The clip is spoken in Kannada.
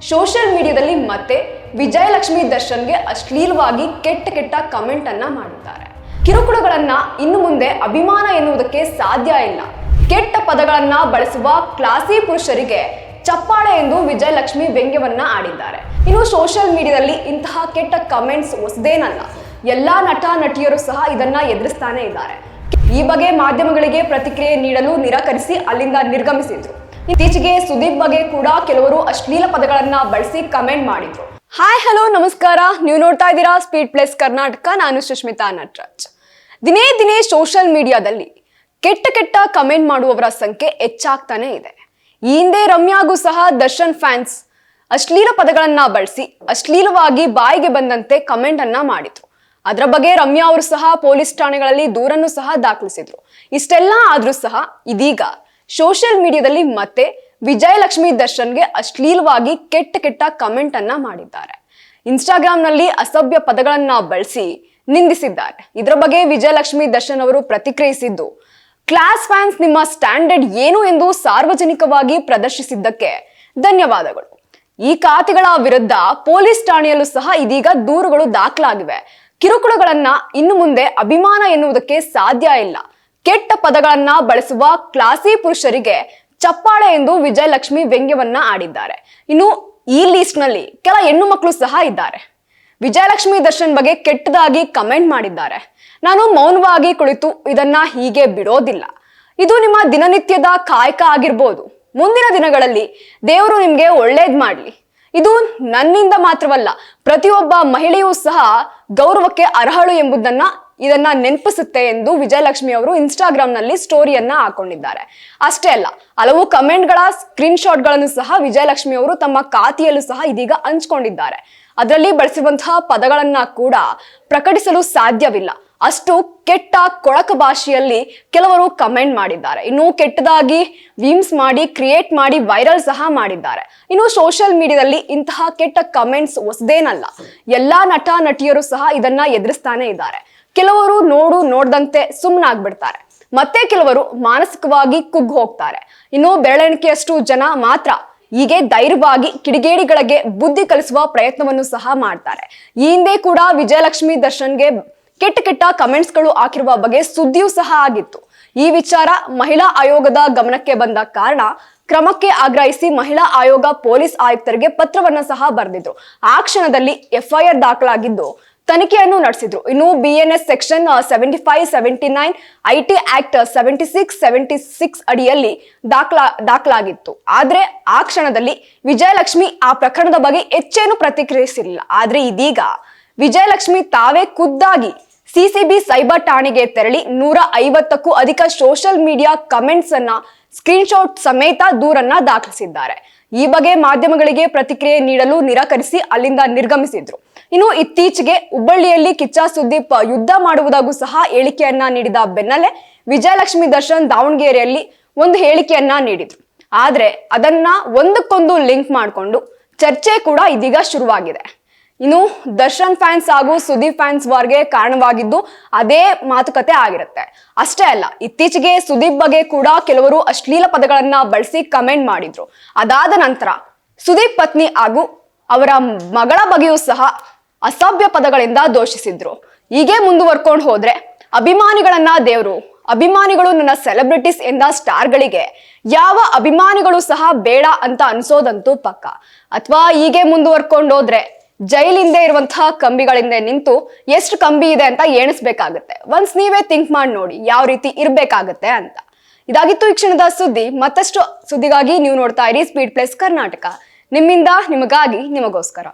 ಸೋಷಿಯಲ್ ಮೀಡಿಯಾದಲ್ಲಿ ಮತ್ತೆ ವಿಜಯಲಕ್ಷ್ಮಿ ದರ್ಶನ್ಗೆ ಅಶ್ಲೀಲವಾಗಿ ಕೆಟ್ಟ ಕಮೆಂಟ್ ಅನ್ನ ಮಾಡಿದ್ದಾರೆ. ಕಿರುಕುಳಗಳನ್ನ ಇನ್ನು ಮುಂದೆ ಅಭಿಮಾನ ಎನ್ನುವುದಕ್ಕೆ ಸಾಧ್ಯ ಇಲ್ಲ. ಕೆಟ್ಟ ಪದಗಳನ್ನ ಬಳಸುವ ಕ್ಲಾಸಿ ಪುರುಷರಿಗೆ ಚಪ್ಪಾಳೆ ಎಂದು ವಿಜಯಲಕ್ಷ್ಮಿ ವ್ಯಂಗ್ಯವನ್ನ ಆಡಿದ್ದಾರೆ. ಇನ್ನು ಸೋಷಿಯಲ್ ಮೀಡಿಯಾದಲ್ಲಿ ಇಂತಹ ಕೆಟ್ಟ ಕಮೆಂಟ್ಸ್ ಹೊಸದೇನಲ್ಲ. ಎಲ್ಲಾ ನಟ ನಟಿಯರು ಸಹ ಇದನ್ನ ಎದುರಿಸ್ತಾನೆ ಇದ್ದಾರೆ. ಈ ಬಗ್ಗೆ ಮಾಧ್ಯಮಗಳಿಗೆ ಪ್ರತಿಕ್ರಿಯೆ ನೀಡಲು ನಿರಾಕರಿಸಿ ಅಲ್ಲಿಂದ ನಿರ್ಗಮಿಸಿದ್ರು. ಇತ್ತೀಚೆಗೆ ಸುದೀಪ್ ಬಗ್ಗೆ ಕೂಡ ಕೆಲವರು ಅಶ್ಲೀಲ ಪದಗಳನ್ನ ಬಳಸಿ ಕಮೆಂಟ್ ಮಾಡಿದ್ರು. ಹಾಯ್ ಹಲೋ ನಮಸ್ಕಾರ, ನೀವು ನೋಡ್ತಾ ಇದ್ದೀರಾ ಸ್ಪೀಡ್ ಪ್ಲಸ್ ಕರ್ನಾಟಕ. ನಾನು ಸುಷ್ಮಿತಾ ನಟರಾಜ್. ದಿನೇ ಸೋಷಿಯಲ್ ಮೀಡಿಯಾದಲ್ಲಿ ಕೆಟ್ಟ ಕಮೆಂಟ್ ಮಾಡುವವರ ಸಂಖ್ಯೆ ಹೆಚ್ಚಾಗ್ತಾನೆ ಇದೆ. ಈ ಹಿಂದೆ ರಮ್ಯಾಗೂ ಸಹ ದರ್ಶನ್ ಫ್ಯಾನ್ಸ್ ಅಶ್ಲೀಲ ಪದಗಳನ್ನ ಬಳಸಿ ಅಶ್ಲೀಲವಾಗಿ ಬಾಯಿಗೆ ಬಂದಂತೆ ಕಮೆಂಟ್ ಅನ್ನ ಮಾಡಿದ್ರು. ಅದರ ಬಗ್ಗೆ ರಮ್ಯಾ ಅವರು ಸಹ ಪೊಲೀಸ್ ಠಾಣೆಗಳಲ್ಲಿ ದೂರನ್ನು ಸಹ ದಾಖಲಿಸಿದ್ರು. ಇಷ್ಟೆಲ್ಲ ಆದ್ರೂ ಸಹ ಇದೀಗ ಸೋಷಿಯಲ್ ಮೀಡಿಯಾದಲ್ಲಿ ಮತ್ತೆ ವಿಜಯಲಕ್ಷ್ಮಿ ದರ್ಶನ್ಗೆ ಅಶ್ಲೀಲವಾಗಿ ಕೆಟ್ಟ ಕಮೆಂಟ್ ಅನ್ನ ಮಾಡಿದ್ದಾರೆ. ಇನ್ಸ್ಟಾಗ್ರಾಮ್ನಲ್ಲಿ ಅಸಭ್ಯ ಪದಗಳನ್ನ ಬಳಸಿ ನಿಂದಿಸಿದ್ದಾರೆ. ಇದರ ಬಗ್ಗೆ ವಿಜಯಲಕ್ಷ್ಮಿ ದರ್ಶನ್ ಅವರು ಪ್ರತಿಕ್ರಿಯಿಸಿದ್ದು, ಕ್ಲಾಸ್ ಫ್ಯಾನ್ಸ್ ನಿಮ್ಮ ಸ್ಟ್ಯಾಂಡರ್ಡ್ ಏನು ಎಂದು ಸಾರ್ವಜನಿಕವಾಗಿ ಪ್ರದರ್ಶಿಸಿದ್ದಕ್ಕೆ ಧನ್ಯವಾದಗಳು. ಈ ಖಾತೆಗಳ ವಿರುದ್ಧ ಪೊಲೀಸ್ ಠಾಣೆಯಲ್ಲೂ ಸಹ ಇದೀಗ ದೂರುಗಳು ದಾಖಲಾಗಿವೆ. ಕಿರುಕುಳಗಳನ್ನ ಇನ್ನು ಮುಂದೆ ಅಭಿಮಾನ ಎನ್ನುವುದಕ್ಕೆ ಸಾಧ್ಯ ಇಲ್ಲ. ಕೆಟ್ಟ ಪದಗಳನ್ನ ಬಳಸುವ ಕ್ಲಾಸಿ ಪುರುಷರಿಗೆ ಚಪ್ಪಾಳೆ ಎಂದು ವಿಜಯಲಕ್ಷ್ಮಿ ವ್ಯಂಗ್ಯವನ್ನ ಆಡಿದ್ದಾರೆ. ಇನ್ನು ಈ ಲಿಸ್ಟ್ ನಲ್ಲಿ ಕೆಲ ಹೆಣ್ಣು ಮಕ್ಕಳು ಸಹ ಇದ್ದಾರೆ. ವಿಜಯಲಕ್ಷ್ಮಿ ದರ್ಶನ್ ಬಗ್ಗೆ ಕೆಟ್ಟದಾಗಿ ಕಮೆಂಟ್ ಮಾಡಿದ್ದಾರೆ. ನಾನು ಮೌನವಾಗಿ ಕುಳಿತು ಇದನ್ನ ಹೀಗೆ ಬಿಡೋದಿಲ್ಲ. ಇದು ನಿಮ್ಮ ದಿನನಿತ್ಯದ ಕಾಯಕ ಆಗಿರ್ಬೋದು. ಮುಂದಿನ ದಿನಗಳಲ್ಲಿ ದೇವರು ನಿಮ್ಗೆ ಒಳ್ಳೇದ್ ಮಾಡ್ಲಿ. ಇದು ನನ್ನಿಂದ ಮಾತ್ರವಲ್ಲ, ಪ್ರತಿಯೊಬ್ಬ ಮಹಿಳೆಯೂ ಸಹ ಗೌರವಕ್ಕೆ ಅರ್ಹಳು ಎಂಬುದನ್ನ ಇದನ್ನ ನೆನಪಿಸುತ್ತೆ ಎಂದು ವಿಜಯಲಕ್ಷ್ಮಿ ಅವರು ಇನ್ಸ್ಟಾಗ್ರಾಮ್ ನಲ್ಲಿ ಸ್ಟೋರಿಯನ್ನ ಹಾಕೊಂಡಿದ್ದಾರೆ. ಅಷ್ಟೇ ಅಲ್ಲ, ಹಲವು ಕಮೆಂಟ್ಗಳ ಸ್ಕ್ರೀನ್ ಶಾಟ್ ಗಳನ್ನು ಸಹ ವಿಜಯಲಕ್ಷ್ಮಿ ಅವರು ತಮ್ಮ ಖಾತೆಯಲ್ಲೂ ಸಹ ಇದೀಗ ಹಂಚಿಕೊಂಡಿದ್ದಾರೆ. ಅದರಲ್ಲಿ ಬಳಸುವಂತಹ ಪದಗಳನ್ನ ಕೂಡ ಪ್ರಕಟಿಸಲು ಸಾಧ್ಯವಿಲ್ಲ. ಅಷ್ಟು ಕೆಟ್ಟ ಕೊಳಕ ಭಾಷೆಯಲ್ಲಿ ಕೆಲವರು ಕಮೆಂಟ್ ಮಾಡಿದ್ದಾರೆ. ಇನ್ನು ಕೆಟ್ಟದಾಗಿ ವೀಮ್ಸ್ ಮಾಡಿ ಕ್ರಿಯೇಟ್ ಮಾಡಿ ವೈರಲ್ ಸಹ ಮಾಡಿದ್ದಾರೆ. ಇನ್ನು ಸೋಷಿಯಲ್ ಮೀಡಿಯಾದಲ್ಲಿ ಇಂತಹ ಕೆಟ್ಟ ಕಮೆಂಟ್ಸ್ ಹೊಸದೇನಲ್ಲ. ಎಲ್ಲಾ ನಟ ನಟಿಯರು ಸಹ ಇದನ್ನ ಎದುರಿಸ್ತಾನೆ ಇದ್ದಾರೆ. ಕೆಲವರು ನೋಡ್ದಂತೆ ಸುಮ್ಮನಾಗ್ಬಿಡ್ತಾರೆ. ಮತ್ತೆ ಕೆಲವರು ಮಾನಸಿಕವಾಗಿ ಕುಗ್ಗು ಹೋಗ್ತಾರೆ. ಇನ್ನು ಬೆರಳೆಣಿಕೆಯಷ್ಟು ಜನ ಮಾತ್ರ ಹೀಗೆ ಧೈರ್ಯವಾಗಿ ಕಿಡಿಗೇಡಿಗಳಿಗೆ ಬುದ್ಧಿ ಕಲಿಸುವ ಪ್ರಯತ್ನವನ್ನು ಸಹ ಮಾಡ್ತಾರೆ. ಈ ಹಿಂದೆ ಕೂಡ ವಿಜಯಲಕ್ಷ್ಮಿ ದರ್ಶನ್ಗೆ ಕೆಟ್ಟ ಕಮೆಂಟ್ಸ್ ಗಳು ಹಾಕಿರುವ ಬಗ್ಗೆ ಸುದ್ದಿಯೂ ಸಹ ಆಗಿತ್ತು. ಈ ವಿಚಾರ ಮಹಿಳಾ ಆಯೋಗದ ಗಮನಕ್ಕೆ ಬಂದ ಕಾರಣ ಕ್ರಮಕ್ಕೆ ಆಗ್ರಹಿಸಿ ಮಹಿಳಾ ಆಯೋಗ ಪೊಲೀಸ್ ಆಯುಕ್ತರಿಗೆ ಪತ್ರವನ್ನ ಸಹ ಬರೆದಿದ್ರು. ಆ ಕ್ಷಣದಲ್ಲಿ FIR ದಾಖಲಾಗಿದ್ದು ತನಿಖೆಯನ್ನು ನಡೆಸಿದ್ರು. ಇನ್ನು BNS ಸೆಕ್ಷನ್ 75, 79, IT ಆಕ್ಟ್ 76, 76 ಅಡಿಯಲ್ಲಿ ದಾಖಲಾಗಿತ್ತು. ಆದ್ರೆ ಆ ಕ್ಷಣದಲ್ಲಿ ವಿಜಯಲಕ್ಷ್ಮಿ ಆ ಪ್ರಕರಣದ ಬಗ್ಗೆ ಹೆಚ್ಚೇನು ಪ್ರತಿಕ್ರಿಯಿಸಿರಲಿಲ್ಲ. ಆದ್ರೆ ಇದೀಗ ವಿಜಯಲಕ್ಷ್ಮಿ ತಾವೇ ಖುದ್ದಾಗಿ CCB ಸೈಬರ್ ಠಾಣೆಗೆ ತೆರಳಿ 150ಕ್ಕೂ ಅಧಿಕ ಸೋಷಿಯಲ್ ಮೀಡಿಯಾ ಕಮೆಂಟ್ಸ್ ಅನ್ನ ಸ್ಕ್ರೀನ್ ಶಾಟ್ ಸಮೇತ ದೂರನ್ನ ದಾಖಲಿಸಿದ್ದಾರೆ. ಈ ಬಗ್ಗೆ ಮಾಧ್ಯಮಗಳಿಗೆ ಪ್ರತಿಕ್ರಿಯೆ ನೀಡಲು ನಿರಾಕರಿಸಿ ಅಲ್ಲಿಂದ ನಿರ್ಗಮಿಸಿದ್ರು. ಇನ್ನು ಇತ್ತೀಚೆಗೆ ಹುಬ್ಬಳ್ಳಿಯಲ್ಲಿ ಕಿಚ್ಚ ಸುದೀಪ್ ಯುದ್ಧ ಮಾಡುವುದಾಗೂ ಸಹ ಹೇಳಿಕೆಯನ್ನ ನೀಡಿದ ಬೆನ್ನಲ್ಲೇ ವಿಜಯಲಕ್ಷ್ಮಿ ದರ್ಶನ್ ದಾವಣಗೆರೆಯಲ್ಲಿ ಒಂದು ಹೇಳಿಕೆಯನ್ನ ನೀಡಿದ್ರು. ಆದ್ರೆ ಅದನ್ನ ಒಂದಕ್ಕೊಂದು ಲಿಂಕ್ ಮಾಡಿಕೊಂಡು ಚರ್ಚೆ ಕೂಡ ಇದೀಗ ಶುರುವಾಗಿದೆ. ಇನ್ನು ದರ್ಶನ್ ಫ್ಯಾನ್ಸ್ ಹಾಗೂ ಸುದೀಪ್ ಫ್ಯಾನ್ಸ್ ವಾರ್ಗೆ ಕಾರಣವಾಗಿದ್ದು ಅದೇ ಮಾತುಕತೆ ಆಗಿರುತ್ತೆ. ಅಷ್ಟೇ ಅಲ್ಲ, ಇತ್ತೀಚೆಗೆ ಸುದೀಪ್ ಬಗ್ಗೆ ಕೂಡ ಕೆಲವರು ಅಶ್ಲೀಲ ಪದಗಳನ್ನ ಬಳಸಿ ಕಮೆಂಟ್ ಮಾಡಿದ್ರು. ಅದಾದ ನಂತರ ಸುದೀಪ್ ಪತ್ನಿ ಹಾಗೂ ಅವರ ಮಗಳ ಬಗ್ಗೆಯೂ ಸಹ ಅಸಭ್ಯ ಪದಗಳಿಂದ ದೂಷಿಸಿದ್ರು. ಹೀಗೆ ಮುಂದುವರ್ಕೊಂಡು ಹೋದ್ರೆ ಅಭಿಮಾನಿಗಳನ್ನ ದೇವರು, ಅಭಿಮಾನಿಗಳು ನನ್ನ ಸೆಲೆಬ್ರಿಟೀಸ್ ಎಂದ ಸ್ಟಾರ್ಗಳಿಗೆ ಯಾವ ಅಭಿಮಾನಿಗಳು ಸಹ ಬೇಡ ಅಂತ ಅನ್ಸೋದಂತೂ ಪಕ್ಕ. ಅಥವಾ ಹೀಗೆ ಮುಂದುವರ್ಕೊಂಡು ಹೋದ್ರೆ ಜೈಲಿಂದ ಇರುವಂತಹ ಕಂಬಿಗಳಿಂದ ನಿಂತು ಎಷ್ಟು ಕಂಬಿ ಇದೆ ಅಂತ ಎಣಿಸ್ಬೇಕಾಗತ್ತೆ. ಒನ್ಸ್ ನೀವೇ ಥಿಂಕ್ ಮಾಡಿ ನೋಡಿ ಯಾವ ರೀತಿ ಇರ್ಬೇಕಾಗತ್ತೆ ಅಂತ. ಇದಾಗಿತ್ತು ಈ ಕ್ಷಣದ ಸುದ್ದಿ. ಮತ್ತಷ್ಟು ಸುದ್ದಿಗಾಗಿ ನೀವು ನೋಡ್ತಾ ಇರಿ ಸ್ಪೀಡ್ ಪ್ಲಸ್ ಕರ್ನಾಟಕ. ನಿಮ್ಮಿಂದ ನಿಮಗಾಗಿ ನಿಮಗೋಸ್ಕರ.